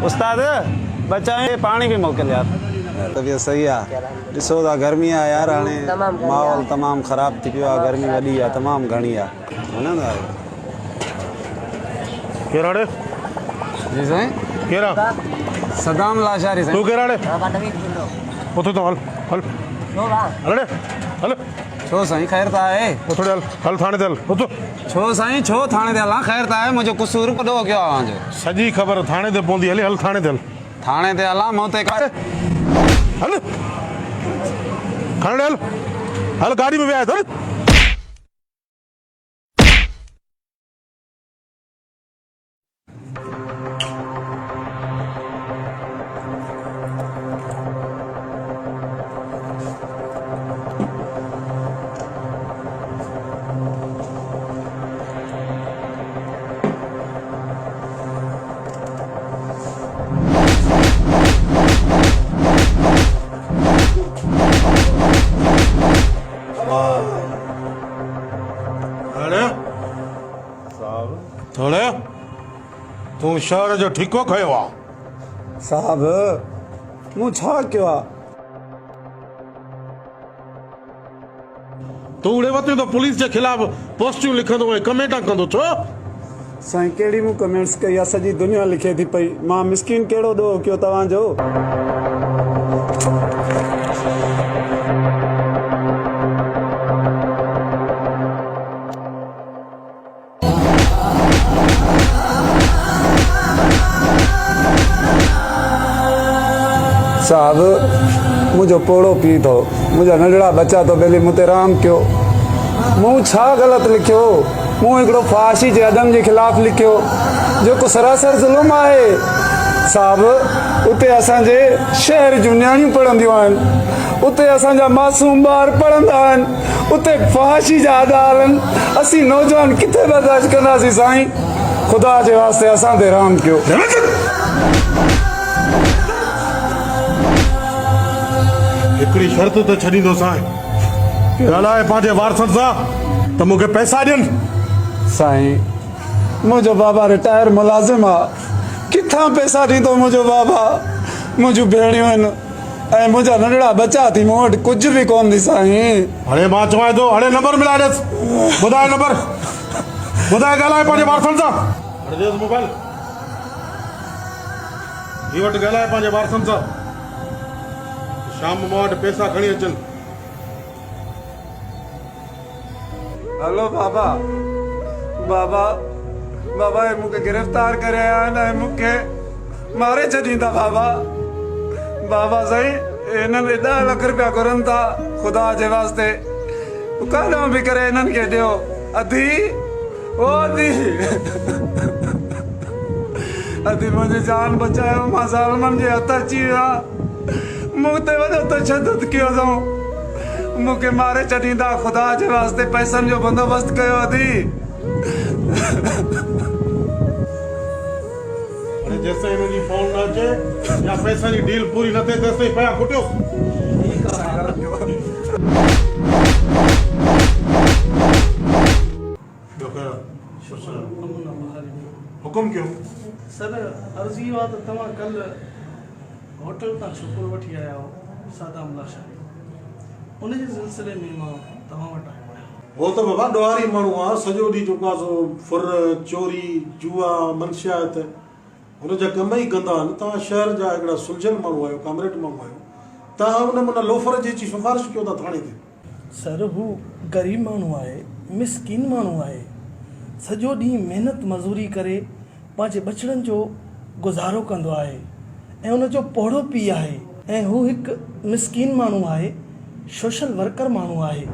उस्ताद बचाए पानी भी मोकिल यार। तबीयत सही है ॾिसो था गर्मी आहे यार हाणे माहौल तमामु ख़राब थी पियो आहे गर्मी वॾी आहे तमामु घणी आहे वञंदा आहियो केरु हाणे जी साईं केरु आहे सदाम लाशारी तूं साईं केरु हाणे उथो तो हल हल हल हल छो साईं ख़ैर त आहे उथो हल हल थाणे ते हल उथो छो साईं छो थाणे ते हलां ख़ैर त आहे मुंहिंजो कसूर कॾो कयो आहे मुंहिंजो सॼी ख़बर थाणे ते पवंदी हली हल थाणे ते हल थाणे ते हलां मूं ते हल थाणे हल हल गाड़ी में विया हल थाणे तूं शहर जो ठिको खयो आहे साहब मूं छा कयो आहे तूं उड़े वरितो त पुलिस जे ख़िलाफ़ पोस्टियूं लिखंदो ऐं कमेंटा कंदो छो साईं कहिड़ी मूं कमेंट्स कई आहे सॼी दुनिया लिखे थी पई मां मिसकिन कहिड़ो ॾोह कयो तव्हांजो साहब मुझो पोड़ो पी थो मुझा नंढड़ा बच्चा तो पहले मुते राम कयो मूं छा ग़लति लिखियो मूं हिकिड़ो फाशी जे अदम जे ख़िलाफ़ लिखियो जेको सरासर ज़ुल्म आहे साहब उते असांजे शहर जूं नियाणियूं पढ़ंदियूं आहिनि उते असांजा मासूम ॿार पढ़ंदा आहिनि उते फाशी जा अदा हलनि असीं नौजवान किथे बर्दाश्त कंदासीं साईं ख़ुदा जे वास्ते असां ते राम कयो हिकिड़ी शर्त त छॾींदो साईं ॻाल्हाए पंहिंजे वारसनि सां त मूंखे पैसा ॾियनि साईं मुंहिंजो बाबा रिटायर मुलाज़िम आहे किथां पैसा ॾींदो मुंहिंजो बाबा मुंहिंजूं भेणियूं आहिनि ऐं मुंहिंजा नंढड़ा बच्चा थी मूं वटि कुझु बि कोन थी साईं हाणे मां चवां थो हाणे नंबर मिलाए ॾियसि ॿुधाए नंबर ॿुधाए ॻाल्हाए पंहिंजे वारसनि सां हाणे ॾियसि मोबाइल ही वटि ॻाल्हाए पंहिंजे वारसनि सां शाम मां वटि पैसा खणी अचनि हलो बाबा बाबा बाबा हे मूंखे गिरफ़्तार करे आया आहिनि ऐं मूंखे मारे छॾींदा बाबा बाबा साईं हिननि 10 लख रुपया घुरनि था ख़ुदा जे वास्ते काॾों बि करे हिननि खे ॾियो अधी ओ अधी अधी मुंहिंजी जान बचायो मां ज़ालिमनि जे हथ अची वियो आहे मूं ते वॾो तशदुद कयो अथऊं मूंखे मारे छॾींदा ख़ुदा जे वास्ते पैसनि जो बंदोबस्तु कयो अथई हाणे जेसिताईं हिनजी फोन न अचे या पैसनि जी डील पूरी न थिए तेसिताईं पिया कुटियो हुकुम कयो सर अर्ज़ी हुआ त तव्हां कल्ह होटल तां शुकुर वठी आया हो सादाम लाशारी उन जे सिलसिले में मां तव्हां वटि आयो आहियां हो त बाबा ॾोहारी माण्हू आहे सॼो ॾींहुं जेको आहे सो फुर चोरी जुआ मनशियात हुनजा कम ई कंदा आहिनि तव्हां शहर जा हिकिड़ा सुलझियल माण्हू आहियो कामरेड माण्हू आहियो तव्हां हुन माना लोफर जी अची सिफारिश कयो था थाणे ते सर हू ग़रीब माण्हू आहे मिसकिन माण्हू आहे सॼो ॾींहुं महिनत मज़ूरी करे पंहिंजे बचड़नि जो गुज़ारो कंदो आहे ऐं हुनजो पोड़ो पीउ आहे ऐं हू हिकु मिसकिन माण्हू आहे सोशल वर्कर माण्हू आहे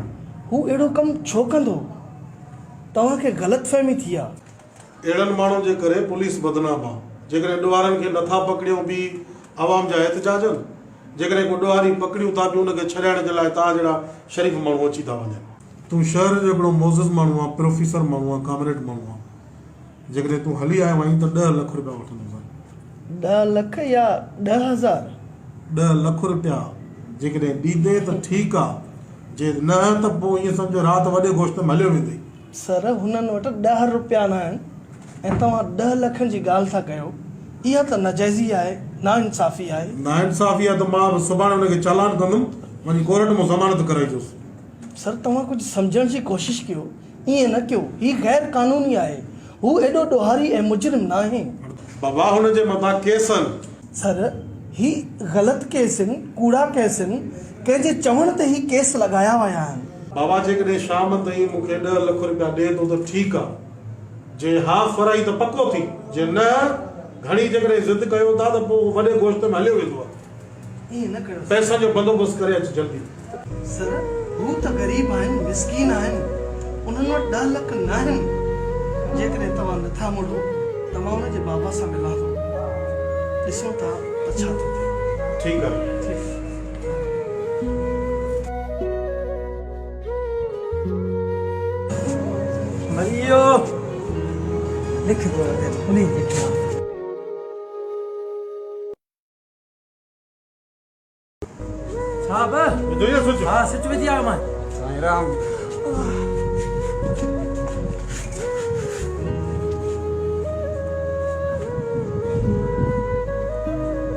हू अहिड़ो कमु छो कंदो तव्हांखे ग़लतफ़हमी थी आहे अहिड़नि माण्हुनि जे करे पुलिस बदनाम आहे जेकॾहिं ॾोहारनि खे नथा पकड़ियूं बि आवाम जा एहतजाज आहिनि जेकॾहिं को ॾोहारी पकड़ियूं था बि उनखे छॾाइण जे लाइ तव्हां जहिड़ा शरीफ़ माण्हू अची था वञनि तूं शहर जो हिकिड़ो मोज़िज़ माण्हू आहे प्रोफेसर माण्हू आहे कामरेड माण्हू आहे जेकॾहिं तूं हली आयो आहीं त 10 लख रुपया वठंदुसि 10 लख या 10,000 10 लख रुपया जेकॾहिं ॾींदे त ठीकु आहे जे न त पोइ ईअं सम्झो राति वॾे गोश्त में हलियो वेंदई सर हुननि वटि 10 रुपया न आहिनि ऐं तव्हां 10 लखनि जी ॻाल्हि था कयो इहा त नाजाइज़ी आहे, नाइंसाफ़ी आहे। नाइंसाफ़ी आहे त मां सुभाणे हुनखे चालान कंदुमि, वञी कोर्ट में ज़मानत कराईंदुसि। सर तव्हां कुझु सम्झण जी कोशिशि कयो, ईअं न कयो, हीउ गैर क़ानूनी आहे। हू एॾो ॾोहारी ऐं मुजरिम न आहे। बाबा हुनजे मथां केस आहिनि। सर ही ग़लति केस आहिनि, कूड़ा केस आहिनि, कंहिंजे चवण ते ही केस लॻाया विया आहिनि। बाबा जेकॾहिं शाम ताईं मूंखे 10 लख रुपया ॾिए थो त ठीकु आहे, जे हा फराई त पको थी, जे न घणी जेकॾहिं ज़िद कयो था त पोइ वॾे गोश्त में हलियो वेंदो आहे। ईअं न कयो पैसा जो बंदोबस्तु करे अच जल्दी। सर, हू त ग़रीब आहिनि, मिसकीन आहिनि, उन्हनि वटि 10 लख न आहिनि। जेकॾहिं तव्हां नथा मुड़ो त मां हुनजे बाबा सां मिलां थो, ॾिसूं था त छा थो थिए। ठीकु आहे। मरियो लिख दो उन्हीं लिखना। साहब विधो ई न सोचियो? हाँ सच में दिया मैं साईं राम।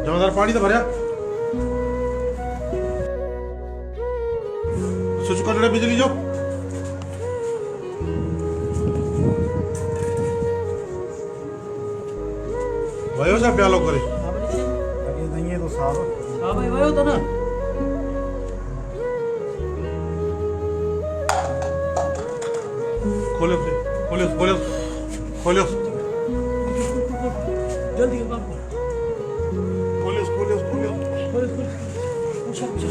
जमादार पानी तो भरिया, स्विच कर ले बिजली जो। वयो जा प्यालो करे अगे नहीं है तो साहब। हाँ भाई वही तो ना। खोलो खोलो खोलो खोलो जल्दी कर बाबू खोलो खोलो खोलो। खोल खोल अच्छा अच्छा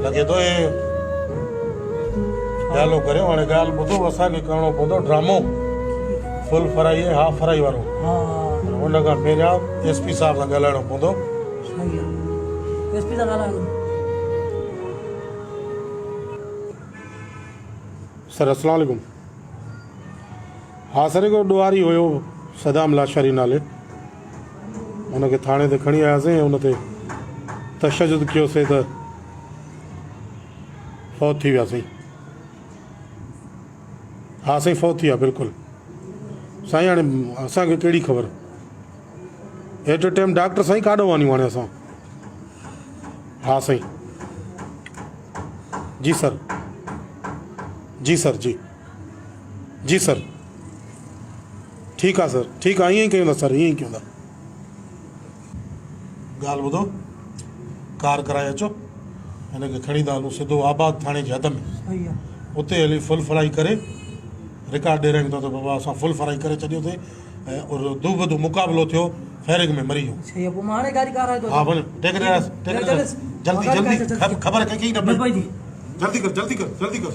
लगे तो ये प्यालो करे हाणे ॻाल्हि ॿुधो, असांखे करिणो पवंदो ड्रामो, फुल फ्राई ऐं हाफ फ्राई वारो। हाँ हुन खां पहिरियां एसपी साहब सां ॻाल्हाइणो पवंदो। सही है एसपी सां ॻाल्हायो। सर अस्सलाम वालेकुम। हा सर हिकिड़ो ॾुआरी हुयो सदाम लाशारी नाले, हुनखे थाणे ते खणी आयासीं, हुन ते तशदुद कयोसीं त फौत थी वियासीं। हा साईं फौत थी विया बिल्कुलु। साईं हाणे असांखे कहिड़ी ख़बर, एट ए टाइम डॉक्टर साईं काॾो वञूं हाणे असां? हा साईं जी सर, जी सर, जी सर, ठीकु आहे सर, ठीकु आहे, ईअं ई कयूं था सर, ईअं ई कयूं था। ॻाल्हि ॿुधो, कार कराए अचो, हिनखे खणी था हलूं सिधो आबाद थाणे जे हद में, सही है उते हली फुल फ्राई करे रिकॉर्ड ॾेरायूं था त बाबा असां फुल फ्राई करे छॾियोसीं ऐं और दू बदू मुक़ाबिलो थियो, फैरिंग में मरी वियो। सही है वो मारे गाड़ी कार है तो हा भले टेक जल्दी जल्दी ख़बर कई न भाई जल्दी कर जल्दी कर जल्दी कर।